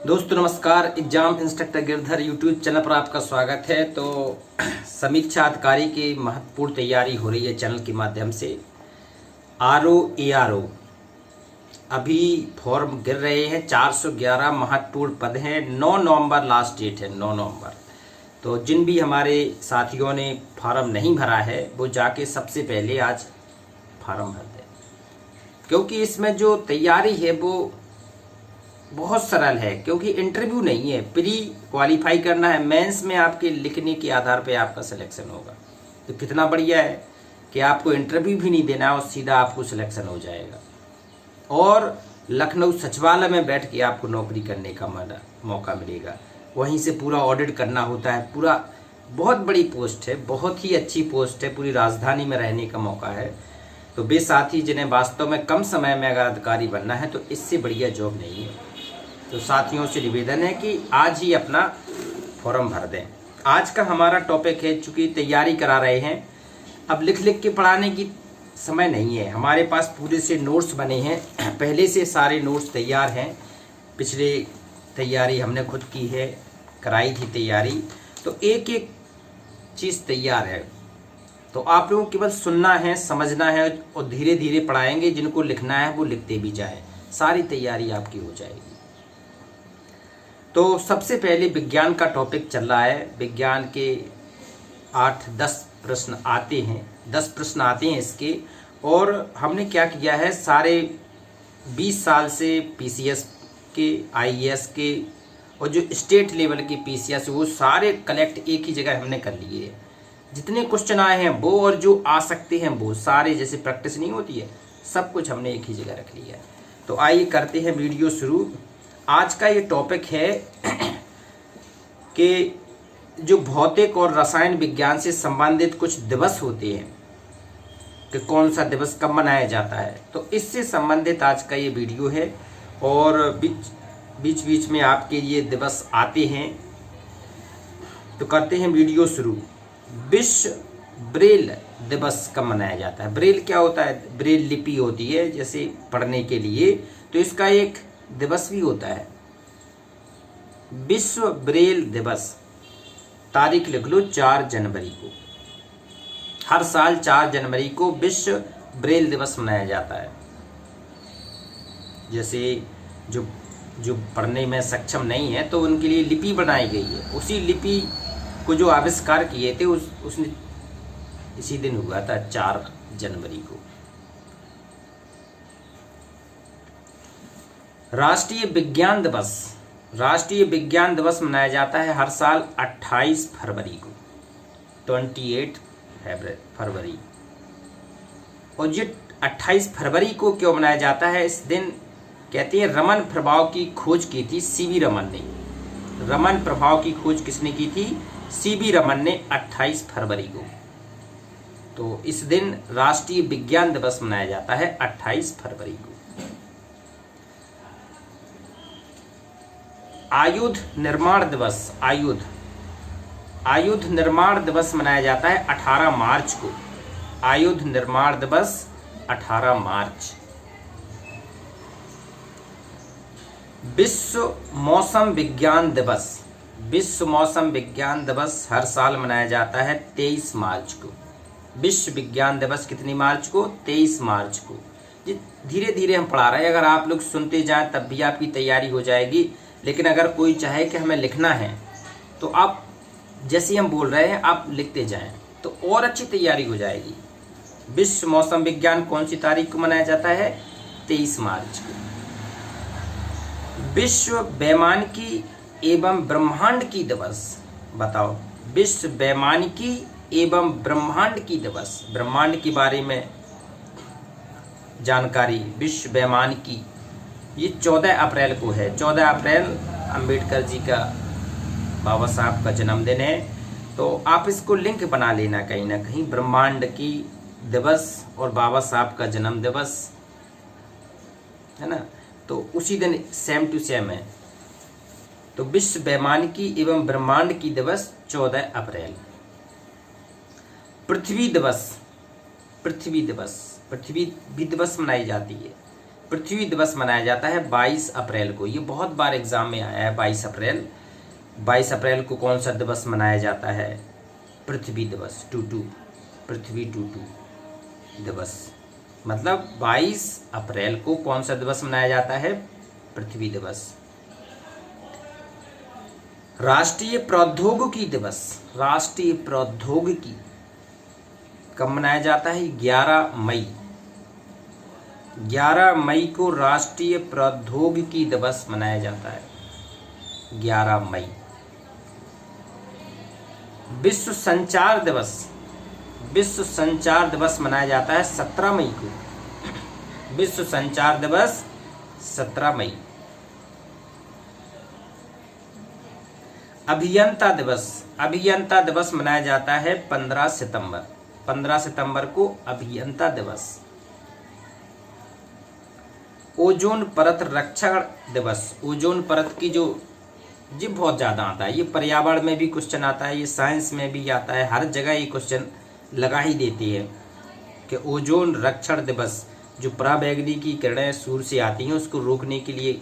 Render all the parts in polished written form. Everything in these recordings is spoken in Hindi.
दोस्तों नमस्कार। Exam instructor Girdhar YouTube channel पर आपका स्वागत है। तो समीक्षा अधिकारी की महत्वपूर्ण तैयारी हो रही है चैनल के माध्यम से। आरओ एआरओ अभी फॉर्म गिर रहे हैं। 411 महत्वपूर्ण पद हैं। 9 नवंबर लास्ट डेट है, 9 नवंबर। तो जिन भी हमारे साथियों ने फार्म नहीं भरा है वो जाके सबसे पहले आज फार्म भर दें, क्योंकि इसमें जो तैयारी है वो बहुत सरल है। क्योंकि इंटरव्यू नहीं है, प्री क्वालिफाई करना है। मेंस में आपके लिखने के आधार पे आपका सिलेक्शन होगा। तो कितना बढ़िया है कि आपको इंटरव्यू भी नहीं देना और सीधा आपको सिलेक्शन हो जाएगा। और लखनऊ सचिवालय में बैठ के आपको नौकरी करने का मौका मिलेगा। वहीं से पूरा ऑडिट करना होता है। पूरा बहुत बड़ी पोस्ट है, बहुत ही अच्छी पोस्ट है। पूरी राजधानी में रहने का मौका है। तो वे साथी जिन्हें वास्तव में कम समय में अगर अधिकारी बनना है तो इससे बढ़िया जॉब नहीं है। तो साथियों से निवेदन है कि आज ही अपना फॉर्म भर दें। आज का हमारा टॉपिक है, चूंकि तैयारी करा रहे हैं, अब लिख लिख के पढ़ाने की समय नहीं है। हमारे पास पूरे से नोट्स बने हैं, पहले से सारे नोट्स तैयार हैं। पिछले तैयारी हमने खुद की है, कराई थी तैयारी। तो एक एक चीज़ तैयार है। तो आप लोगों को केवल सुनना है, समझना है और धीरे धीरे पढ़ाएंगे। जिनको लिखना है वो लिखते भी जाएं, सारी तैयारी आपकी हो जाएगी। तो सबसे पहले विज्ञान का टॉपिक चल रहा है। विज्ञान के 8-10 प्रश्न आते हैं, 10 प्रश्न आते हैं इसके। और हमने क्या किया है, सारे 20 साल से पीसीएस के, आईएएस के और जो स्टेट लेवल के पीसीएस वो सारे कलेक्ट एक ही जगह हमने कर लिए हैं। जितने क्वेश्चन आए हैं वो और जो आ सकते हैं वो सारे, जैसे प्रैक्टिस नहीं होती है, सब कुछ हमने एक ही जगह रख लिया है। तो आइए करते हैं वीडियो शुरू। आज का ये टॉपिक है कि जो भौतिक और रसायन विज्ञान से संबंधित कुछ दिवस होते हैं कि कौन सा दिवस कब मनाया जाता है। तो इससे संबंधित आज का ये वीडियो है। और बीच बीच में आपके ये दिवस आते हैं। तो करते हैं वीडियो शुरू। विश्व ब्रेल दिवस कब मनाया जाता है? ब्रेल क्या होता है? ब्रेल लिपि होती है जैसे पढ़ने के लिए। तो इसका एक दिवस भी होता है, विश्व ब्रेल दिवस। तारीख लिख लो, 4 जनवरी को। हर साल 4 जनवरी को विश्व ब्रेल दिवस मनाया जाता है। जैसे जो पढ़ने में सक्षम नहीं है तो उनके लिए लिपि बनाई गई है। उसी लिपि को जो आविष्कार किए थे उसने इसी दिन हुआ था, 4 जनवरी को। राष्ट्रीय विज्ञान दिवस। राष्ट्रीय विज्ञान दिवस मनाया जाता है हर साल 28 फरवरी को, 28 फरवरी। और ये 28 फरवरी को क्यों मनाया जाता है? इस दिन कहते हैं रमन प्रभाव की खोज की थी सीवी रमन ने। रमन प्रभाव की खोज किसने की थी? सीवी रमन ने, 28 फरवरी को। तो इस दिन राष्ट्रीय विज्ञान दिवस मनाया जाता है 28 फरवरी को। आयुध निर्माण दिवस। आयुध निर्माण दिवस मनाया जाता है 18 मार्च को। आयुध निर्माण दिवस 18 मार्च। विश्व मौसम विज्ञान दिवस। विश्व मौसम विज्ञान दिवस हर साल मनाया जाता है 23 मार्च को। विश्व विज्ञान दिवस कितनी मार्च को? 23 मार्च को। धीरे धीरे हम पढ़ा रहे हैं, अगर आप लोग सुनते जाएं तब भी आपकी तैयारी हो जाएगी। लेकिन अगर कोई चाहे कि हमें लिखना है तो आप जैसे हम बोल रहे हैं आप लिखते जाएं तो और अच्छी तैयारी हो जाएगी। विश्व मौसम विज्ञान कौन सी तारीख को मनाया जाता है? 23 मार्च को। विश्व वैमानिकी एवं ब्रह्मांड दिवस। बताओ, विश्व वैमानिकी एवं ब्रह्मांड दिवस। ब्रह्मांड के बारे में जानकारी, विश्व वैमानिकी, ये 14 अप्रैल को है। 14 अप्रैल अंबेडकर जी का, बाबा साहब का जन्मदिन है। तो आप इसको लिंक बना लेना कहीं ना कहीं, ब्रह्मांड की दिवस और बाबा साहब का जन्म दिवस, है ना। तो उसी दिन सेम टू सेम है। तो विश्व वैमानिकी एवं ब्रह्मांड की दिवस 14 अप्रैल। पृथ्वी दिवस। पृथ्वी दिवस भी दिवस मनाई जाती है। पृथ्वी दिवस मनाया जाता है 22 अप्रैल को। ये बहुत बार एग्जाम में आया है 22 अप्रैल। 22 अप्रैल को कौन सा दिवस मनाया जाता है? पृथ्वी दिवस, पृथ्वी दिवस। मतलब 22 अप्रैल को कौन सा दिवस मनाया जाता है? पृथ्वी दिवस। राष्ट्रीय प्रौद्योगिकी दिवस, राष्ट्रीय प्रौद्योगिकी कब मनाया जाता है? 11 मई। 11 मई को राष्ट्रीय प्रौद्योगिकी दिवस मनाया जाता है। 11 मई। विश्व संचार दिवस, विश्व संचार दिवस मनाया जाता है 17 मई को। विश्व संचार दिवस 17 मई। अभियंता दिवस, अभियंता दिवस मनाया जाता है 15 सितंबर। 15 सितंबर को अभियंता दिवस। ओजोन परत रक्षण दिवस, ओजोन परत की जो ये बहुत ज़्यादा आता है, ये पर्यावरण में भी क्वेश्चन आता है, ये साइंस में भी आता है, हर जगह ये क्वेश्चन लगा ही देती है कि ओजोन रक्षण दिवस, जो पराबैंगनी किरणें सूर्य से आती हैं उसको रोकने के लिए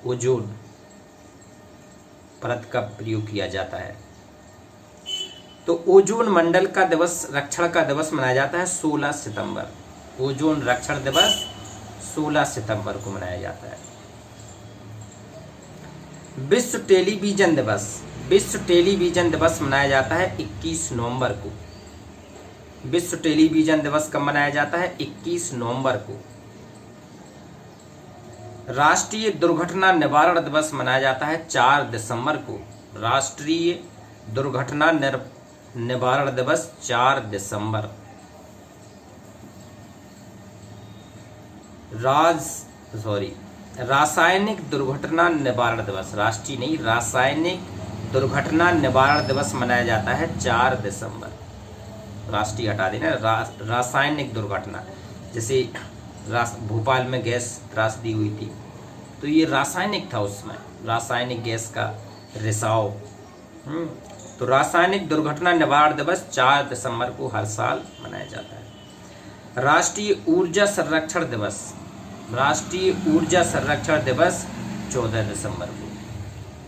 ओजोन परत का प्रयोग किया जाता है। तो ओजोन मंडल का दिवस, रक्षण का दिवस मनाया जाता है 16 सितंबर। ओजोन रक्षण दिवस 16 सितंबर को मनाया जाता है। विश्व टेलीविजन दिवस, विश्व टेलीविजन दिवस मनाया जाता है 21 नवंबर को। विश्व टेलीविजन दिवस कब मनाया जाता है? 21 नवंबर को। राष्ट्रीय दुर्घटना निवारण दिवस मनाया जाता है 4 दिसंबर को। राष्ट्रीय दुर्घटना निवारण दिवस 4 दिसंबर। रासायनिक दुर्घटना निवारण दिवस, राष्ट्रीय नहीं, रासायनिक दुर्घटना निवारण दिवस मनाया जाता है 4 दिसंबर। राष्ट्रीय हटा देना, रासायनिक दुर्घटना, जैसे भोपाल में गैस त्रासदी हुई थी तो ये रासायनिक था, उसमें रासायनिक गैस का रिसाव। तो रासायनिक दुर्घटना निवारण दिवस 4 दिसंबर को हर साल मनाया जाता है। राष्ट्रीय ऊर्जा संरक्षण दिवस, राष्ट्रीय ऊर्जा संरक्षण दिवस 14 दिसंबर को।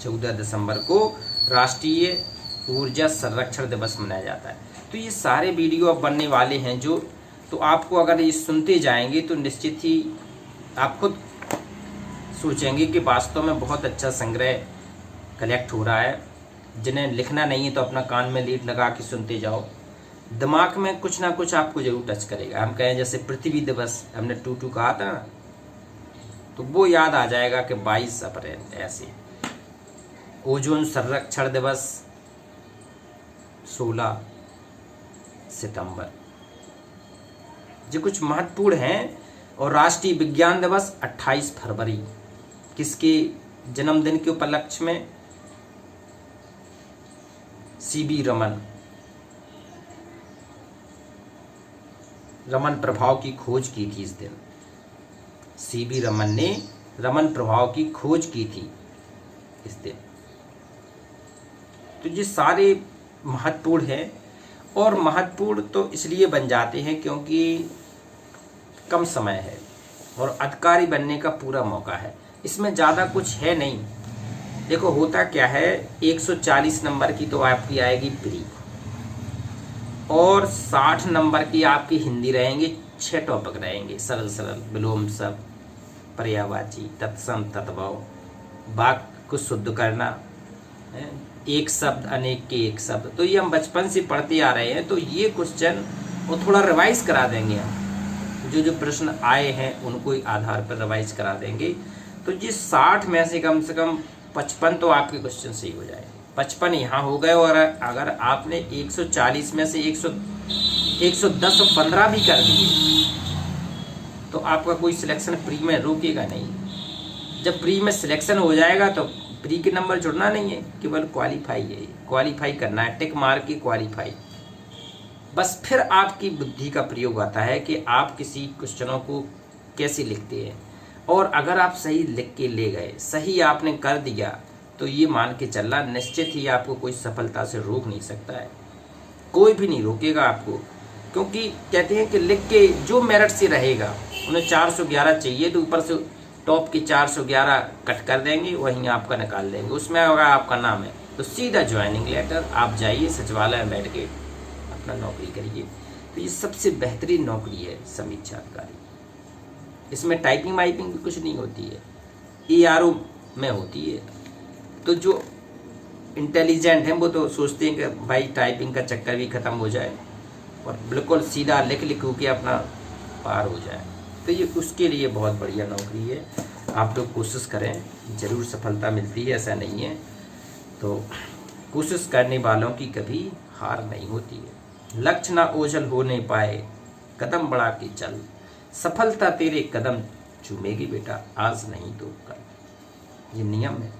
14 दिसंबर को राष्ट्रीय ऊर्जा संरक्षण दिवस मनाया जाता है। तो ये सारे वीडियो अब बनने वाले हैं जो, तो आपको अगर ये सुनते जाएंगे तो निश्चित ही आप खुद सोचेंगे कि वास्तव में बहुत अच्छा संग्रह कलेक्ट हो रहा है। जिन्हें लिखना नहीं है तो अपना कान में लीड लगा के सुनते जाओ, दिमाग में कुछ ना कुछ आपको जरूर टच करेगा। हम कहें जैसे पृथ्वी दिवस हमने 2 कहा था ना, तो वो याद आ जाएगा कि 22 अप्रैल ऐसे। ओजोन संरक्षण दिवस 16 सितंबर, जो कुछ महत्वपूर्ण हैं। और राष्ट्रीय विज्ञान दिवस 28 फरवरी, किसके जन्मदिन के उपलक्ष्य में? सीवी रमन प्रभाव की खोज की थी इस दिन। सीवी रमन ने रमन प्रभाव की खोज की थी इस दिन। तो ये सारे महत्वपूर्ण हैं, और महत्वपूर्ण तो इसलिए बन जाते हैं क्योंकि कम समय है और अधिकारी बनने का पूरा मौका है। इसमें ज़्यादा कुछ है नहीं। देखो होता क्या है, 140 नंबर की तो आपकी आएगी प्री, और 60 नंबर की आपकी हिंदी रहेंगे। 6 टॉपिक रहेंगे, सरल सरल, विलोम शब्द, पर्यायवाची, तत्सम, तत्भव, वाक्य को शुद्ध करना, एक शब्द अनेक के एक शब्द। तो ये हम बचपन से पढ़ते आ रहे हैं, तो ये क्वेश्चन वो थोड़ा रिवाइज करा देंगे हम, जो प्रश्न आए हैं उनको आधार पर रिवाइज करा देंगे। तो ये 60 में से कम 55 तो आपके क्वेश्चन सही हो जाए। 55 यहाँ हो गए, और अगर आपने 140 में से 110 और 15 भी कर दिए तो आपका कोई सिलेक्शन प्री में रुकेगा नहीं। जब प्री में सिलेक्शन हो जाएगा तो प्री के नंबर जुड़ना नहीं है, केवल क्वालिफाई है, क्वालिफाई करना है, टिक मार के क्वालिफाई। बस फिर आपकी बुद्धि का प्रयोग आता है कि आप किसी क्वेश्चनों को कैसे लिखते हैं, और अगर आप सही लिख के ले गए, सही आपने कर दिया, तो ये मान के चलना निश्चित ही आपको कोई सफलता से रोक नहीं सकता है। कोई भी नहीं रोकेगा आपको, क्योंकि कहते हैं कि लिख के जो मेरिट से रहेगा उन्हें 411 चाहिए तो ऊपर से टॉप की 411 कट कर देंगे, वहीं आपका निकाल देंगे, उसमें अगर आपका नाम है तो सीधा ज्वाइनिंग लेटर, आप जाइए सचिवालय में बैठ के अपना नौकरी करिए। तो ये सबसे बेहतरीन नौकरी है समीक्षा अधिकारी। इसमें टाइपिंग वाइपिंग भी कुछ नहीं होती है, ARO में होती है। तो जो इंटेलिजेंट हैं वो तो सोचते हैं कि भाई टाइपिंग का चक्कर भी ख़त्म हो जाए और बिल्कुल सीधा लिख के अपना पार हो जाए। तो ये उसके लिए बहुत बढ़िया नौकरी है, आप लोग कोशिश करें, ज़रूर सफलता मिलती है, ऐसा नहीं है। तो कोशिश करने वालों की कभी हार नहीं होती है। लक्ष्य ना ओझल हो नहीं पाए, कदम बढ़ा के चल, सफलता तेरे कदम चूमेगी बेटा, आज नहीं तो कल। ये नियम है।